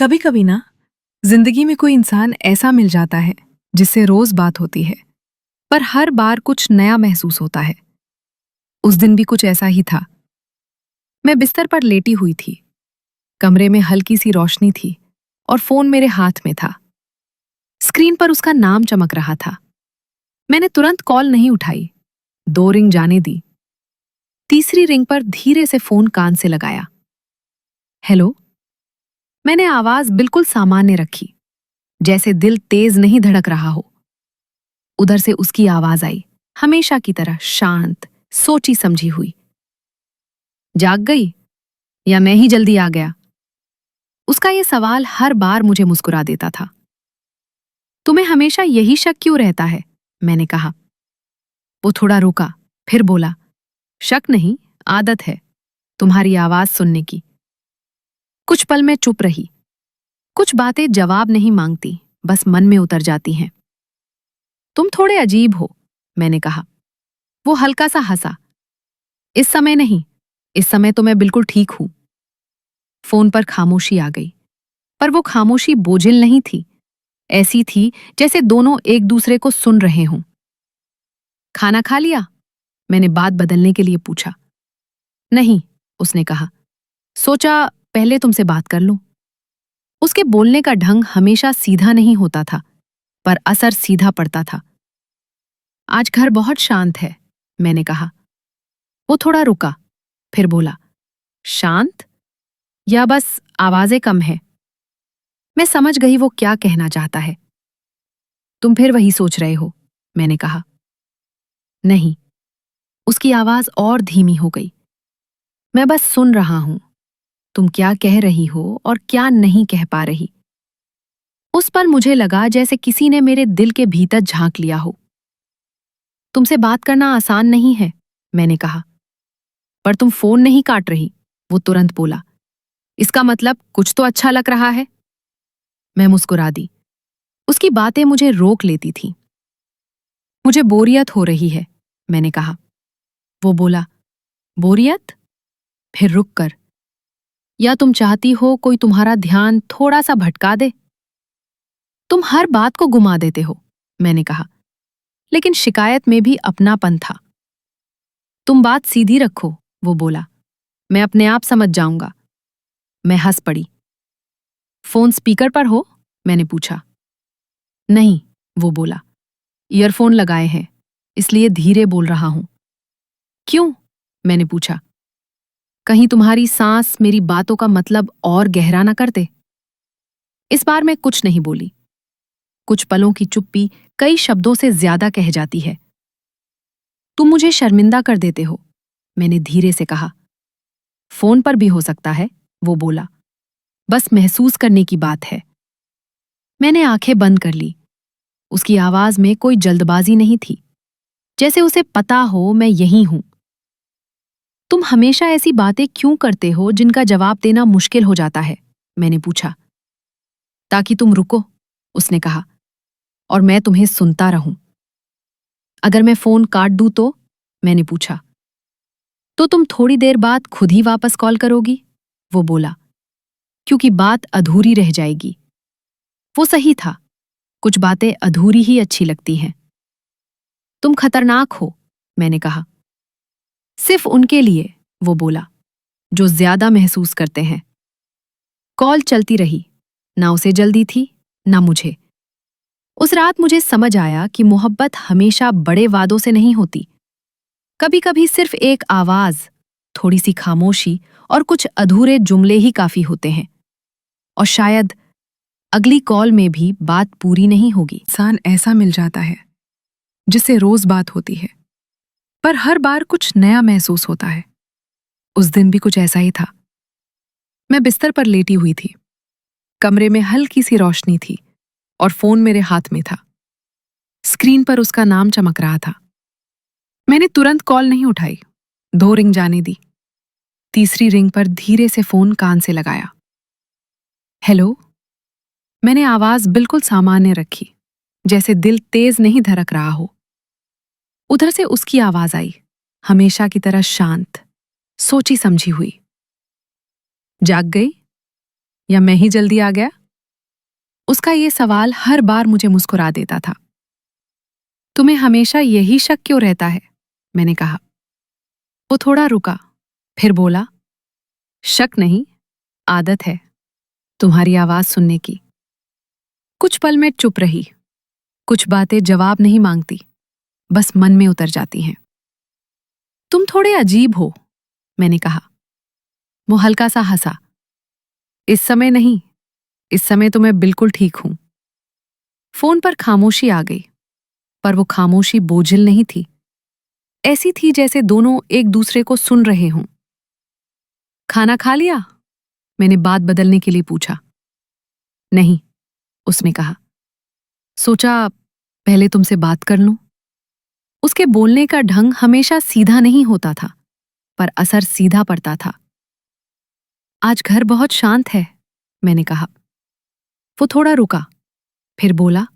कभी कभी ना जिंदगी में कोई इंसान ऐसा मिल जाता है जिससे रोज बात होती है, पर हर बार कुछ नया महसूस होता है। उस दिन भी कुछ ऐसा ही था। मैं बिस्तर पर लेटी हुई थी। कमरे में हल्की सी रोशनी थी और फोन मेरे हाथ में था। स्क्रीन पर उसका नाम चमक रहा था। मैंने तुरंत कॉल नहीं उठाई। 2 रिंग जाने दी। तीसरी रिंग पर धीरे से फोन कान से लगाया। हेलो। मैंने आवाज बिल्कुल सामान्य रखी, जैसे दिल तेज नहीं धड़क रहा हो। उधर से उसकी आवाज आई, हमेशा की तरह शांत, सोची समझी हुई। जाग गई या मैं ही जल्दी आ गया? उसका ये सवाल हर बार मुझे मुस्कुरा देता था। तुम्हें हमेशा यही शक क्यों रहता है? मैंने कहा। वो थोड़ा रुका, फिर बोला, शक नहीं, आदत है तुम्हारी आवाज सुनने की। कुछ पल में चुप रही। कुछ बातें जवाब नहीं मांगती, बस मन में उतर जाती हैं। तुम थोड़े अजीब हो, मैंने कहा। वो हल्का सा हंसा। इस समय नहीं, इस समय तो मैं बिल्कुल ठीक हूं। फोन पर खामोशी आ गई, पर वो खामोशी बोझिल नहीं थी। ऐसी थी जैसे दोनों एक दूसरे को सुन रहे हों। खाना खा लिया? मैंने बात बदलने के लिए पूछा। नहीं, उसने कहा। सोचा पहले तुमसे बात कर लूं। उसके बोलने का ढंग हमेशा सीधा नहीं होता था, पर असर सीधा पड़ता था। आज घर बहुत शांत है, मैंने कहा। वो थोड़ा रुका, फिर बोला, शांत या बस आवाजें कम है? मैं समझ गई वो क्या कहना चाहता है। तुम फिर वही सोच रहे हो, मैंने कहा। नहीं। उसकी आवाज और धीमी हो गई। मैं बस सुन रहा हूं, तुम क्या कह रही हो और क्या नहीं कह पा रही। उस पर मुझे लगा जैसे किसी ने मेरे दिल के भीतर झांक लिया हो। तुमसे बात करना आसान नहीं है, मैंने कहा। पर तुम फोन नहीं काट रही, वो तुरंत बोला। इसका मतलब कुछ तो अच्छा लग रहा है। मैं मुस्कुरा दी। उसकी बातें मुझे रोक लेती थीं। मुझे बोरियत हो रही है, मैंने कहा। वो बोला, बोरियत? फिर रुक कर, या तुम चाहती हो कोई तुम्हारा ध्यान थोड़ा सा भटका दे? तुम हर बात को घुमा देते हो, मैंने कहा, लेकिन शिकायत में भी अपनापन था। तुम बात सीधी रखो, वो बोला। मैं अपने आप समझ जाऊंगा। मैं हंस पड़ी। फोन स्पीकर पर हो? मैंने पूछा। नहीं, वो बोला। ईयरफोन लगाए हैं, इसलिए धीरे बोल रहा हूं। क्यों? मैंने पूछा। कहीं तुम्हारी सांस मेरी बातों का मतलब और गहरा ना कर दे। इस बार मैं कुछ नहीं बोली। कुछ पलों की चुप्पी कई शब्दों से ज्यादा कह जाती है। तुम मुझे शर्मिंदा कर देते हो, मैंने धीरे से कहा। फोन पर भी हो सकता है, वो बोला। बस महसूस करने की बात है। मैंने आंखें बंद कर ली। उसकी आवाज में कोई जल्दबाजी नहीं थी, जैसे उसे पता हो मैं यहीं हूं। तुम हमेशा ऐसी बातें क्यों करते हो जिनका जवाब देना मुश्किल हो जाता है? मैंने पूछा। ताकि तुम रुको, उसने कहा, और मैं तुम्हें सुनता रहूं। अगर मैं फोन काट दूं तो? मैंने पूछा। तो तुम थोड़ी देर बाद खुद ही वापस कॉल करोगी? वो बोला। क्योंकि बात अधूरी रह जाएगी। वो सही था। कुछ बातें अधूरी ही अच्छी लगती हैं। तुम खतरनाक हो, मैंने कहा। सिर्फ उनके लिए, वो बोला, जो ज्यादा महसूस करते हैं। कॉल चलती रही। ना उसे जल्दी थी, ना मुझे। उस रात मुझे समझ आया कि मोहब्बत हमेशा बड़े वादों से नहीं होती। कभी कभी सिर्फ एक आवाज, थोड़ी सी खामोशी और कुछ अधूरे जुमले ही काफी होते हैं। और शायद अगली कॉल में भी बात पूरी नहीं होगी। इंसान ऐसा मिल जाता है जिससे रोज बात होती है, पर हर बार कुछ नया महसूस होता है। उस दिन भी कुछ ऐसा ही था। मैं बिस्तर पर लेटी हुई थी। कमरे में हल्की सी रोशनी थी और फोन मेरे हाथ में था। स्क्रीन पर उसका नाम चमक रहा था। मैंने तुरंत कॉल नहीं उठाई। 2 रिंग जाने दी। तीसरी रिंग पर धीरे से फोन कान से लगाया। हेलो। मैंने आवाज बिल्कुल सामान्य रखी, जैसे दिल तेज नहीं धड़क रहा हो। उधर से उसकी आवाज आई, हमेशा की तरह शांत, सोची समझी हुई। जाग गई या मैं ही जल्दी आ गया? उसका ये सवाल हर बार मुझे मुस्कुरा देता था। तुम्हें हमेशा यही शक क्यों रहता है? मैंने कहा। वो थोड़ा रुका, फिर बोला, शक नहीं, आदत है तुम्हारी आवाज सुनने की। कुछ पल में चुप रही, कुछ बातें जवाब नहीं मांगती, बस मन में उतर जाती हैं। तुम थोड़े अजीब हो, मैंने कहा। वो हल्का सा हंसा। इस समय नहीं, इस समय तो मैं बिल्कुल ठीक हूं। फोन पर खामोशी आ गई, पर वो खामोशी बोझिल नहीं थी। ऐसी थी जैसे दोनों एक दूसरे को सुन रहे हों। खाना खा लिया? मैंने बात बदलने के लिए पूछा। नहीं, उसने कहा। सोचा पहले तुमसे बात कर लूं। उसके बोलने का ढंग हमेशा सीधा नहीं होता था, पर असर सीधा पड़ता था। आज घर बहुत शांत है, मैंने कहा। वो थोड़ा रुका, फिर बोला,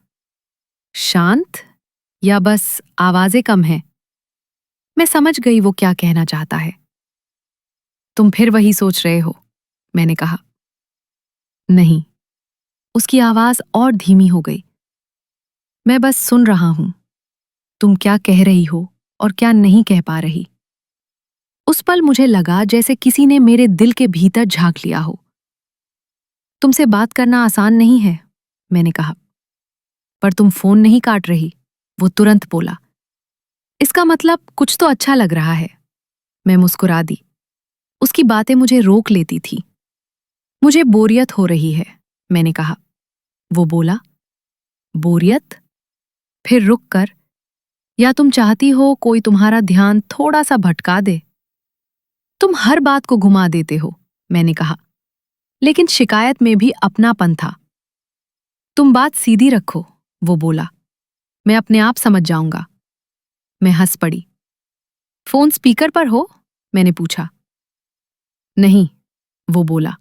शांत या बस आवाजें कम हैं? मैं समझ गई वो क्या कहना चाहता है। तुम फिर वही सोच रहे हो, मैंने कहा। नहीं, उसकी आवाज और धीमी हो गई। मैं बस सुन रहा हूं, तुम क्या कह रही हो और क्या नहीं कह पा रही। उस पल मुझे लगा जैसे किसी ने मेरे दिल के भीतर झांक लिया हो। तुमसे बात करना आसान नहीं है, मैंने कहा। पर तुम फोन नहीं काट रही, वो तुरंत बोला। इसका मतलब कुछ तो अच्छा लग रहा है। मैं मुस्कुरा दी। उसकी बातें मुझे रोक लेती थी। मुझे बोरियत हो रही है, मैंने कहा। वो बोला, बोरियत? फिर रुक कर, या तुम चाहती हो कोई तुम्हारा ध्यान थोड़ा सा भटका दे? तुम हर बात को घुमा देते हो, मैंने कहा। लेकिन शिकायत में भी अपनापन था। तुम बात सीधी रखो, वो बोला। मैं अपने आप समझ जाऊंगा। मैं हंस पड़ी। फोन स्पीकर पर हो? मैंने पूछा। नहीं, वो बोला।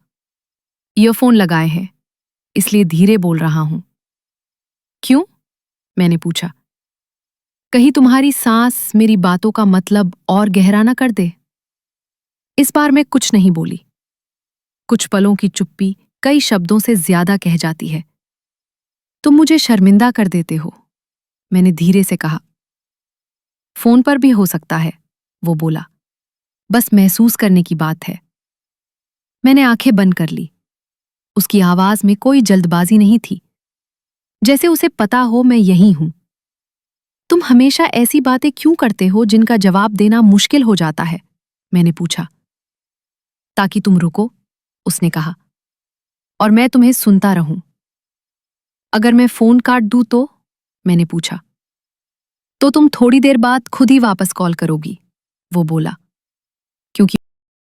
ईयरफोन लगाए हैं, इसलिए धीरे बोल रहा हूं। क्यों? मैंने पूछा। कहीं तुम्हारी सांस मेरी बातों का मतलब और गहरा ना कर दे। इस बार मैं कुछ नहीं बोली। कुछ पलों की चुप्पी कई शब्दों से ज्यादा कह जाती है। तुम मुझे शर्मिंदा कर देते हो, मैंने धीरे से कहा। फोन पर भी हो सकता है, वो बोला। बस महसूस करने की बात है। मैंने आंखें बंद कर ली। उसकी आवाज में कोई जल्दबाजी नहीं थी, जैसे उसे पता हो मैं यहीं हूं। तुम हमेशा ऐसी बातें क्यों करते हो जिनका जवाब देना मुश्किल हो जाता है? मैंने पूछा। ताकि तुम रुको, उसने कहा, और मैं तुम्हें सुनता रहूं। अगर मैं फोन काट दूं तो? मैंने पूछा। तो तुम थोड़ी देर बाद खुद ही वापस कॉल करोगी, वो बोला। क्योंकि